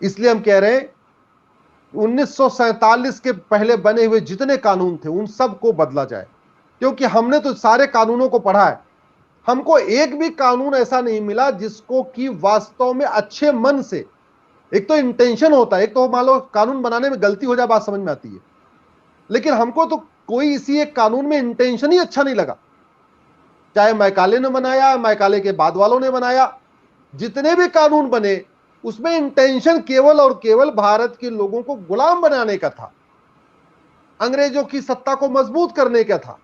इसलिए हम कह रहे हैं 1947 के पहले बने हुए जितने कानून थे उन सब को बदला जाए, क्योंकि हमने तो सारे कानूनों को पढ़ा है, हमको एक भी कानून ऐसा नहीं मिला जिसको कि वास्तव में अच्छे मन से, एक तो इंटेंशन होता है, एक तो मान लो कानून बनाने में गलती हो जाए बात समझ में आती है, लेकिन हमको तो कोई इसी एक कानून में इंटेंशन ही अच्छा नहीं लगा। चाहे मैकाले ने बनाया, मैकाले के बाद वालों ने बनाया, जितने भी कानून बने उसमें इंटेंशन केवल और केवल भारत के लोगों को गुलाम बनाने का था, अंग्रेजों की सत्ता को मजबूत करने का था।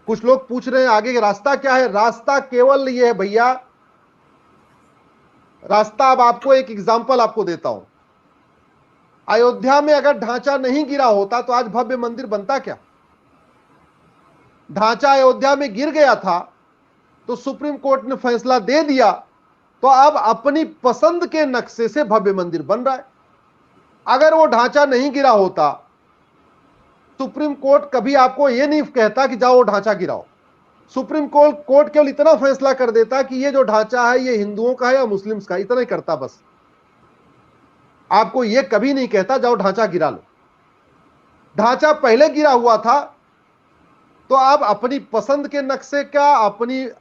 कुछ लोग पूछ रहे हैं आगे का रास्ता क्या है, रास्ता केवल ये है भैया, रास्ता अब आपको एक एग्जांपल आपको देता हूं। अयोध्या में अगर ढांचा नहीं गिरा होता तो आज भव्य मंदिर बनता क्या? ढांचा अयोध्या में गिर गया था तो सुप्रीम कोर्ट ने फैसला दे दिया, तो अब अपनी पसंद के नक्शे से भव्य मंदिर बन रहा है। अगर वो ढांचा नहीं गिरा होता, सुप्रीम कोर्ट कभी आपको यह नहीं कहता कि जाओ वो ढांचा गिराओ। सुप्रीम कोर्ट केवल इतना फैसला कर देता कि ये जो ढांचा है ये हिंदुओं का है या मुस्लिम्स का, इतना ही करता बस। आपको यह कभी नहीं कहता जाओ ढांचा गिरा लो। ढांचा पहले गिरा हुआ था तो आप अपनी पसंद के नक्शे का,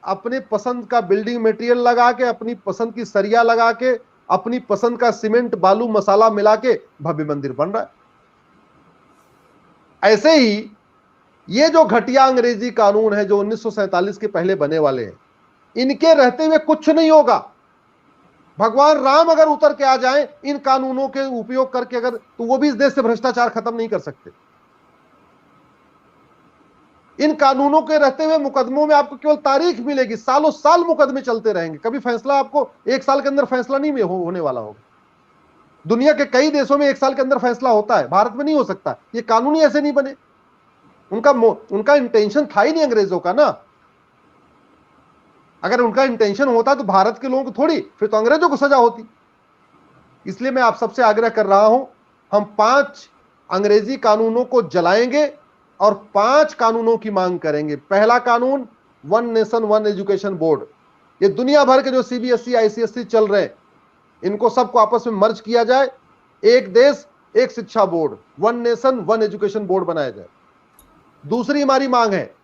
अपने पसंद का बिल्डिंग मटेरियल लगा के, अपनी पसंद की सरिया लगा के, अपनी पसंद का सीमेंट बालू मसाला मिला के भव्य मंदिर बन रहा है। ऐसे ही ये जो घटिया अंग्रेजी कानून है जो 1947 के पहले बने वाले हैं, इनके रहते हुए कुछ नहीं होगा। भगवान राम अगर उतर के आ जाएं इन कानूनों के उपयोग करके, अगर तो वो भी इस देश से भ्रष्टाचार खत्म नहीं कर सकते। इन कानूनों के रहते हुए मुकदमों में आपको केवल तारीख मिलेगी, सालों साल मुकदमे चलते रहेंगे, कभी फैसला आपको एक साल के अंदर फैसला नहीं होने वाला होगा। दुनिया के कई देशों में एक साल के अंदर फैसला होता है, भारत में नहीं हो सकता। ये कानून ही ऐसे नहीं बने। उनका इंटेंशन था ही नहीं अंग्रेजों का ना। अगर उनका इंटेंशन होता तो भारत के लोगों को थोड़ी, फिर तो अंग्रेजों को सजा होती। इसलिए मैं आप सबसे आग्रह कर रहा हूं, हम 5 अंग्रेजी कानूनों को जलाएंगे और 5 कानूनों की मांग करेंगे। पहला कानून, one nation one education board. ये दुनिया भर के जो सीबीएसई आईसीएसई चल रहे हैं, इनको सबको आपस में मर्ज किया जाए, एक देश एक शिक्षा board, one nation one education board बनाया जाए। दूसरी हमारी मांग है,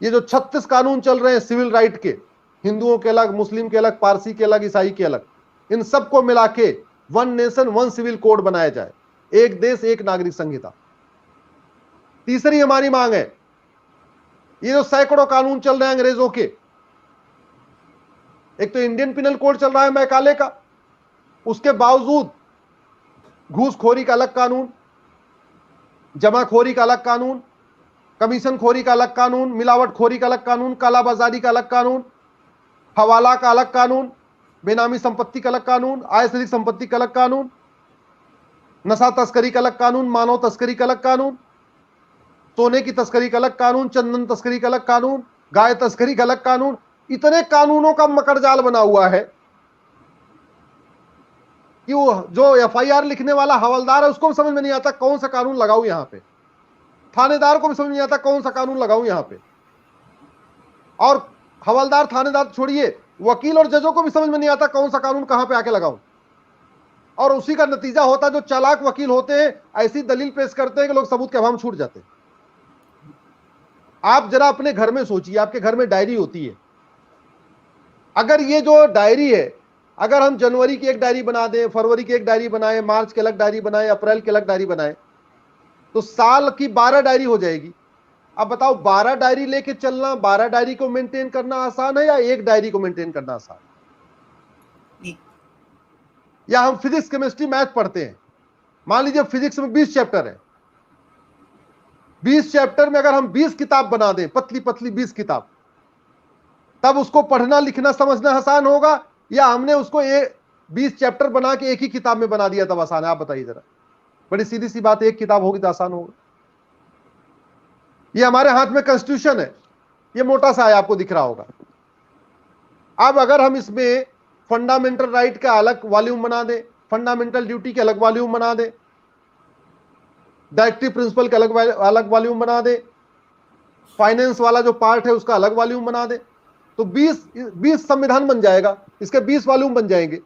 ये जो 36 कानून चल रहे हैं सिविल राइट के, हिंदुओं के अलग, मुस्लिम के अलग, पारसी के अलग, ईसाई के अलग, इन सबको मिला के one nation one civil code बनाया जाए, एक देश एक नागरिक संहिता। तीसरी हमारी मांग है, ये जो सैकड़ों कानून चल रहे हैं अंग्रेजों के, एक तो इंडियन पिनल कोड चल रहा है मैकाले का, उसके बावजूद घूसखोरी का अलग कानून, जमाखोरी का अलग कानून, कमीशन खोरी का अलग कानून, मिलावटखोरी का अलग कानून, कालाबाजारी का अलग कानून, हवाला का अलग कानून, बेनामी संपत्ति का अलग कानून, आय से अधिक संपत्ति का अलग कानून, नशा तस्करी का अलग कानून, मानव तस्करी का अलग कानून, सोने की तस्करी का अलग कानून, चंदन तस्करी का अलग कानून, गाय तस्करी का अलग कानून। इतने कानूनों का मकड़जाल बना हुआ है कि वो जो एफआईआर लिखने वाला हवलदार है उसको भी समझ में नहीं आता कौन सा कानून लगाऊं यहां पे, थानेदार को भी समझ नहीं आता कौन सा कानून लगाऊं यहां पे, और हवलदार थानेदार छोड़िए, वकील और जजों को भी समझ में नहीं आता कौन सा कानून कहां पे आके लगाऊं। और उसी का नतीजा होता है, जो चालाक वकील होते हैं ऐसी दलील पेश करते हैं कि लोग सबूत के अभाव में छूट जाते हैं। आप जरा अपने घर में सोचिए, आपके घर में डायरी होती है, अगर ये जो डायरी है, अगर हम जनवरी की एक डायरी बना दें, फरवरी की एक डायरी बनाए, मार्च की अलग डायरी बनाए, अप्रैल की अलग डायरी बनाए, तो साल की 12 डायरी हो जाएगी। अब बताओ 12 डायरी लेके चलना, 12 डायरी को मेंटेन करना आसान है या एक डायरी को मेंटेन करना आसान है? या हम फिजिक्स केमिस्ट्री मैथ पढ़ते हैं, मान लीजिए फिजिक्स में 20 चैप्टर है, 20 चैप्टर में अगर हम 20 किताब बना दें, पतली पतली 20 किताब, तब उसको पढ़ना लिखना समझना आसान होगा, या हमने उसको 20 चैप्टर बना के एक ही किताब में बना दिया तब आसान है? आप बताइए जरा। बड़ी सीधी सी बात है, एक किताब होगी तो आसान होगा। ये हमारे हाथ में कॉन्स्टिट्यूशन है, ये मोटा सा है, आपको दिख रहा होगा। अब अगर हम इसमें फंडामेंटल राइट का अलग वॉल्यूम बना दें, फंडामेंटल ड्यूटी के अलग वॉल्यूम बना दें, डायरेक्टिव प्रिंसिपल का अलग वॉल्यूम बना दें, फाइनेंस वाला जो पार्ट है उसका अलग वॉल्यूम बना दें, तो 20 संविधान बन जाएगा, इसके 20 वॉल्यूम बन जाएंगे।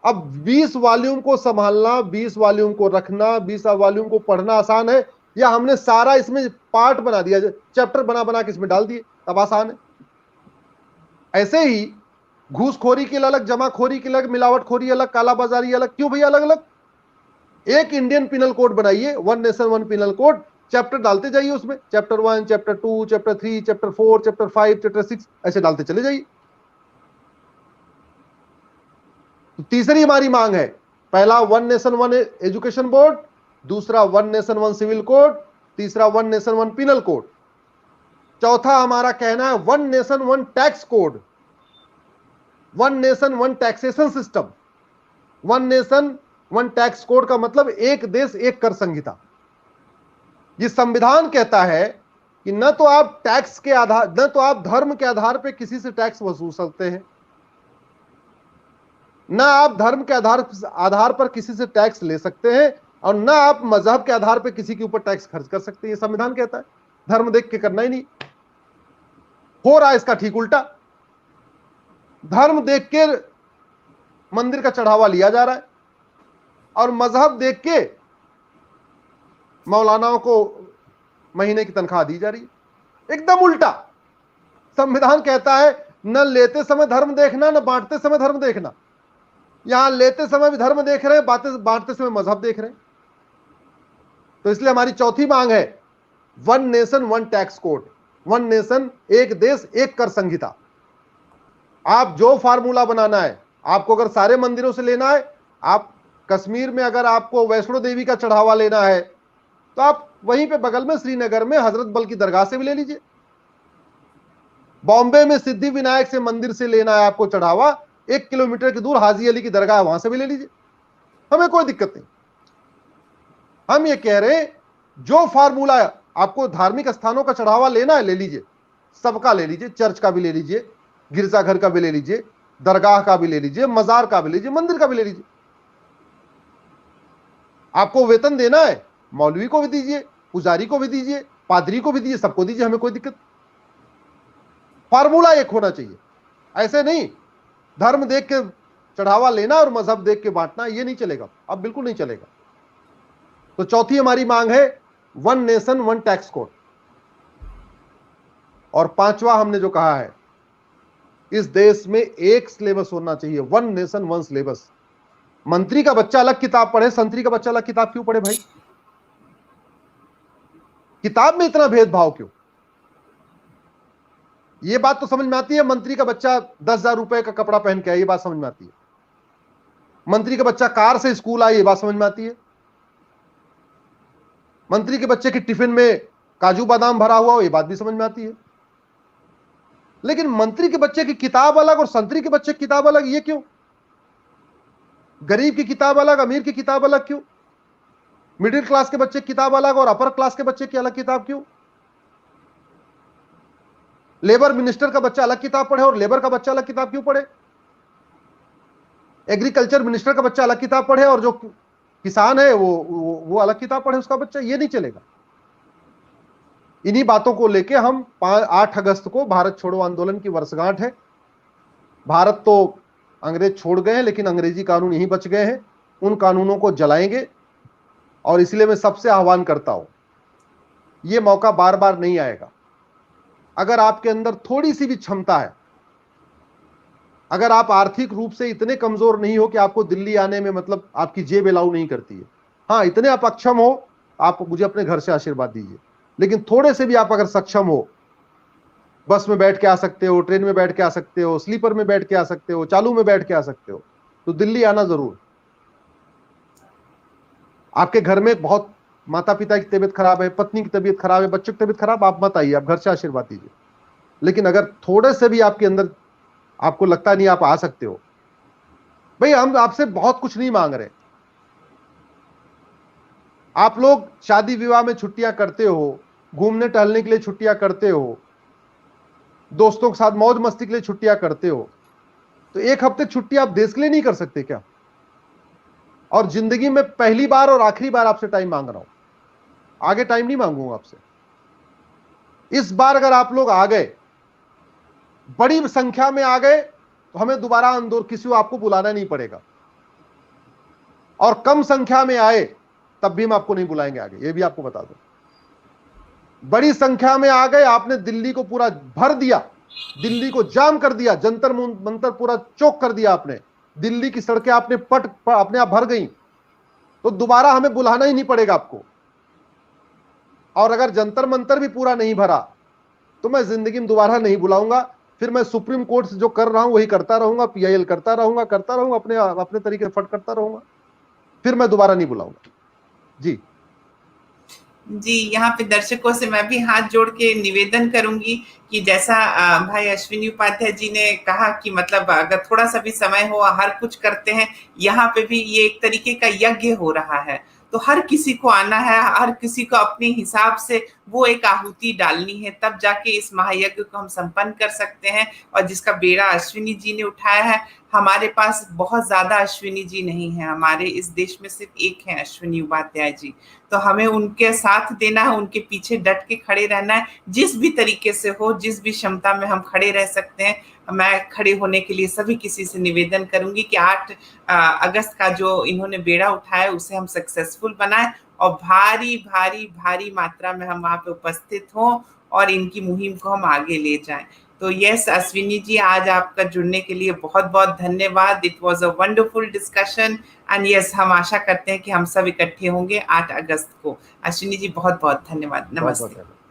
अब 20 वॉल्यूम को संभालना, 20 वॉल्यूम को रखना, 20 वॉल्यूम को पढ़ना आसान है, या हमने सारा इसमें पार्ट बना दिया, चैप्टर बना बना के इसमें डाल दिए, तब आसान है। ऐसे ही घूसखोरी के लिए अलग, जमाखोरी के अलग, मिलावटखोरी अलग, कालाबाजारी अलग। क्यों भैया अलग अलग? एक इंडियन पिनल कोड बनाइए, one nation one penal code, chapter डालते जाइए उसमें, chapter 1, chapter 2, chapter 3, chapter 4, chapter 5, chapter 6, ऐसे डालते चले जाइए। तो तीसरी हमारी मांग है, पहला one nation one education board, दूसरा one nation one civil code, तीसरा one nation one penal code, चौथा हमारा कहना है one nation one tax code, one nation one taxation system. One nation one tax code का मतलब एक देश एक कर संहिता। ये संविधान कहता है कि न तो आप टैक्स के आधार, न तो आप धर्म के आधार पर किसी से टैक्स वसूल सकते हैं, न आप धर्म के आधार पर किसी से टैक्स ले सकते हैं, और न आप मजहब के आधार पर किसी के ऊपर टैक्स खर्च कर सकते हैं। ये संविधान कहता है, धर्म देख के करना ही नहीं। हो रहा है इसका ठीक उल्टा, धर्म देख के मंदिर का चढ़ावा लिया जा रहा है, और मजहब देख के मौलानाओं को महीने की तनख्वाह दी जा रही है। एकदम उल्टा। संविधान कहता है न लेते समय धर्म देखना, न बांटते समय धर्म देखना। यहां लेते समय भी धर्म देख रहे हैं, बांटते समय मजहब देख रहे हैं। तो इसलिए हमारी चौथी मांग है one nation one tax code, one nation एक देश एक कर संहिता। आप जो फार्मूला बनाना है, आपको अगर सारे मंदिरों से लेना है, आप कश्मीर में अगर आपको वैष्णो देवी का चढ़ावा लेना है, तो आप वहीं पे बगल में श्रीनगर में हजरत बल की दरगाह से भी ले लीजिए। बॉम्बे में सिद्धि विनायक से मंदिर से लेना है आपको चढ़ावा, 1 किलोमीटर की दूर हाजी अली की दरगाह, वहां से भी ले लीजिए, हमें कोई दिक्कत नहीं। हम ये कह रहे हैं जो फार्मूला आपको धार्मिक स्थानों का चढ़ावा लेना है ले लीजिए, सबका ले लीजिए, चर्च का भी ले लीजिए, गिरजाघर का भी ले लीजिए, दरगाह का भी ले लीजिए, मजार का भी लीजिए, मंदिर का भी ले लीजिए। आपको वेतन देना है, मौलवी को भी दीजिए, पुजारी को भी दीजिए, पादरी को भी दीजिए, सबको दीजिए, हमें कोई दिक्कत। फार्मूला एक होना चाहिए, ऐसे नहीं धर्म देख के चढ़ावा लेना और मजहब देख के बांटना, ये नहीं चलेगा, अब बिल्कुल नहीं चलेगा। तो चौथी हमारी मांग है one nation one tax code. और पांचवा हमने जो कहा है, इस देश में एक सिलेबस होना चाहिए, वन नेशन वन सिलेबस। मंत्री का बच्चा अलग किताब पढ़े, संतरी का बच्चा अलग किताब क्यों पढ़े भाई? किताब में इतना भेदभाव क्यों? ये बात तो समझ में आती है, मंत्री का बच्चा 10,000 रुपए का कपड़ा पहन के आए, ये बात समझ में आती है। मंत्री का बच्चा कार से स्कूल आए, ये बात समझ में आती है। मंत्री के बच्चे के टिफिन में काजू बादाम भरा हुआ हो, ये बात भी समझ में आती है। लेकिन मंत्री के बच्चे की किताब अलग और संतरी के बच्चे की किताब अलग, ये क्यों? गरीब की किताब अलग, अमीर की किताब अलग क्यों? मिडिल क्लास के बच्चे की किताब अलग और अपर क्लास के बच्चे की अलग किताब क्यों? लेबर मिनिस्टर का बच्चा अलग किताब पढ़े और लेबर का बच्चा अलग किताब क्यों पढ़े? एग्रीकल्चर मिनिस्टर का बच्चा अलग किताब पढ़े और जो किसान है वो अलग किताब पढ़े उसका बच्चा, ये नहीं चलेगा। इन्हीं बातों को लेके हम 8 अगस्त को भारत छोड़ो आंदोलन की वर्षगांठ है। भारत तो अंग्रेज छोड़ गए हैं, लेकिन अंग्रेजी कानून यहीं बच गए हैं, उन कानूनों को जलाएंगे। और इसलिए मैं सबसे आह्वान करता हूं, यह मौका बार बार नहीं आएगा। अगर आपके अंदर थोड़ी सी भी क्षमता है, अगर आप आर्थिक रूप से इतने कमजोर नहीं हो कि आपको दिल्ली आने में मतलब आपकी जेब अलाउ नहीं करती है, हाँ इतने आप अक्षम हो, आप मुझे अपने घर से आशीर्वाद दीजिए। लेकिन थोड़े से भी आप अगर सक्षम हो, बस में बैठ के आ सकते हो, ट्रेन में बैठ के आ सकते हो, स्लीपर में बैठ के आ सकते हो, चालू में बैठ के आ सकते हो, तो दिल्ली आना जरूर। आपके घर में बहुत माता पिता की तबीयत खराब है, पत्नी की तबीयत खराब है, बच्चों की तबीयत खराब, आप मत आइए, आप घर से आशीर्वाद दीजिए। लेकिन अगर थोड़े से भी आपके अंदर आपको लगता नहीं आप आ सकते हो, भाई हम आपसे बहुत कुछ नहीं मांग रहे। आप लोग शादी विवाह में छुट्टियां करते हो, घूमने टहलने के लिए छुट्टियां करते हो, दोस्तों के साथ मौज मस्ती के लिए छुट्टियां करते हो, तो एक हफ्ते छुट्टी आप देश के लिए नहीं कर सकते क्या? और जिंदगी में पहली बार और आखिरी बार आपसे टाइम मांग रहा हूं, आगे टाइम नहीं मांगूंगा आपसे। इस बार अगर आप लोग आ गए, बड़ी संख्या में आ गए, तो हमें दोबारा किसी को आपको बुलाना नहीं पड़ेगा। और कम संख्या में आए तब भी हम आपको नहीं बुलाएंगे आगे, ये भी आपको बता दो। बड़ी संख्या में आ गए, आपने दिल्ली को पूरा भर दिया, दिल्ली को जाम कर दिया, जंतर मंतर पूरा चौक कर दिया आपने, दिल्ली की सड़कें आपने अपने आप भर गई, तो दोबारा हमें बुलाना ही नहीं पड़ेगा आपको। और अगर जंतर मंतर भी पूरा नहीं भरा तो मैं जिंदगी में दोबारा नहीं बुलाऊंगा, फिर मैं सुप्रीम कोर्ट से जो कर रहा हूं वही करता रहूंगा, पीआईएल करता रहूंगा अपने तरीके से फट करता रहूंगा, फिर मैं दोबारा नहीं बुलाऊंगा। जी जी, यहाँ पे दर्शकों से मैं भी हाथ जोड़ के निवेदन करूंगी कि जैसा भाई अश्विनी उपाध्याय जी ने कहा कि मतलब अगर थोड़ा सा भी समय हो हर कुछ करते हैं, यहाँ पे भी ये एक तरीके का यज्ञ हो रहा है, तो हर किसी को आना है, हर किसी को अपने हिसाब से वो एक आहुति डालनी है, तब जाके इस महायज्ञ को हम संपन्न कर सकते हैं। और जिसका बेड़ा अश्विनी जी ने उठाया है, हमारे पास बहुत ज्यादा अश्विनी जी नहीं है, हमारे इस देश में सिर्फ एक है अश्विनी उपाध्याय जी, तो हमें उनके साथ देना है, उनके पीछे डट के खड़े रहना है, जिस भी तरीके से हो, जिस भी क्षमता में हम खड़े रह सकते हैं। मैं खड़े होने के लिए सभी किसी से निवेदन करूंगी कि 8 अगस्त का जो इन्होंने बेड़ा उठाया उसे हम सक्सेसफुल बनाएं और भारी भारी भारी मात्रा में हम वहां पे उपस्थित हों और इनकी मुहिम को हम आगे ले जाएं। तो यस अश्विनी जी, आज आपका जुड़ने के लिए बहुत बहुत धन्यवाद। It was a wonderful discussion and yes, हम आशा करते हैं कि हम सब इकट्ठे होंगे 8 अगस्त को। अश्विनी जी बहुत बहुत धन्यवाद, नमस्ते।